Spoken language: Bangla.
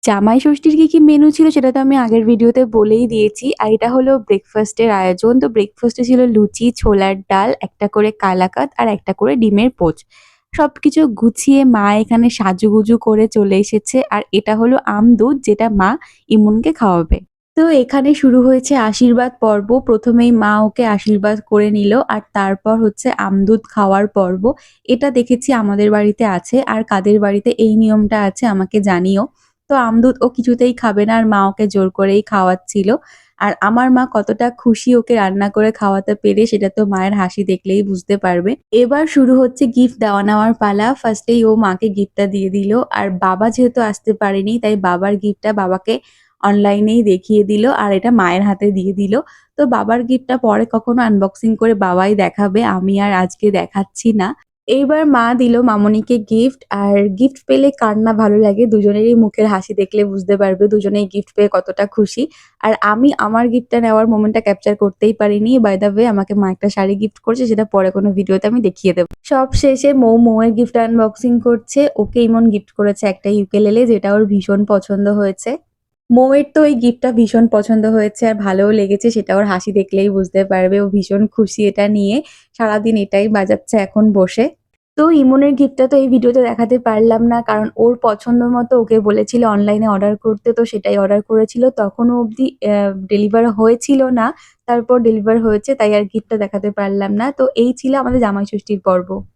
জামাই ষষ্ঠীর কি মেনু ছিল সেটা তো আমি আগের ভিডিওতে বলেই দিয়েছি। আর এটা হলো ব্রেকফাস্টের আয়োজন। তো ব্রেকফাস্টে ছিল লুচি, ছোলার ডাল, একটা করে কালাকাঁদ আর একটা করে ডিমের পোচ। সবকিছু গুছিয়ে মা এখানে সাজুগুজু করে চলে এসেছে। আর এটা হলো আমদুধ যেটা মা ইমনকে খাওয়াবে। তো এখানে শুরু হয়েছে আশীর্বাদ পর্ব। ১ম এই মা ওকে আশীর্বাদ করে নিল। আর তারপর হচ্ছে আমদুধ খাওয়ার পর্ব। এটা দেখেছি আমাদের বাড়িতে আছে। আর কাদের বাড়িতে এই নিয়মটা আছে আমাকে জানিও। তো আমদুধ ও কিছুতেই খাবে না আর মা ওকে জোর করেই খাওয়াচ্ছিল। আর আমার মা কতটা খুশি ওকে রান্না করে খাওয়াতে পেরে সেটা তো মায়ের হাসি দেখলেই বুঝতে পারবে। এবার শুরু হচ্ছে গিফট দেওয়া নেওয়ার পালা। ফার্স্টেই ও মাকে গিফটটা দিয়ে দিল। আর বাবা যেহেতু আসতে পারেনি তাই বাবার গিফটটা বাবাকে অনলাইনেই দেখিয়ে দিল আর এটা মায়ের হাতে দিয়ে দিল। তো বাবার গিফটটা পরে কখনো আনবক্সিং করে বাবাই দেখাবে। আমি আর আজকে দেখাচ্ছি না। এইবার মা দিল মামনিকে গিফট। আর গিফট পেলে কার না ভালো লাগে? দুজনেরই মুখের হাসি দেখলে বুঝতে পারবে দুজনেই গিফট পেয়ে কতটা খুশি। আর আমি আমার গিফটটা নেওয়ার মোমেন্টটা ক্যাপচার করতেই পারিনি। বাই দ্য ওয়ে আমাকে মা একটা শাড়ি গিফট করেছে সেটা পরে কোনো ভিডিওতে আমি দেখিয়ে দেব। সব শেষে মৌয়ের গিফট আনবক্সিং করছে। ওকে ইমন গিফট করেছে একটা ইউকেলেলে যেটা ওর ভীষণ পছন্দ হয়েছে। মৌয়ের তো এই গিফটটা ভীষণ পছন্দ হয়েছে আর ভালোও লেগেছে সেটা ওর হাসি দেখলেই বুঝতে পারবে। ও ভীষণ খুশি এটা নিয়ে। সারাদিন এটাই বাজাচ্ছে এখন বসে। তো ইমনের গিফটটা তো এই ভিডিওতে দেখাতে পারলাম না। কারণ ওর পছন্দ মতো ওকে বলেছিল অনলাইনে অর্ডার করতে তো সেটাই অর্ডার করেছিল। তখনও অবধি ডেলিভার হয়েছিল না। তারপর ডেলিভার হয়েছে তাই আর গিফটটা দেখাতে পারলাম না। তো এই ছিল আমাদের জামাই ষষ্ঠীর পর্ব।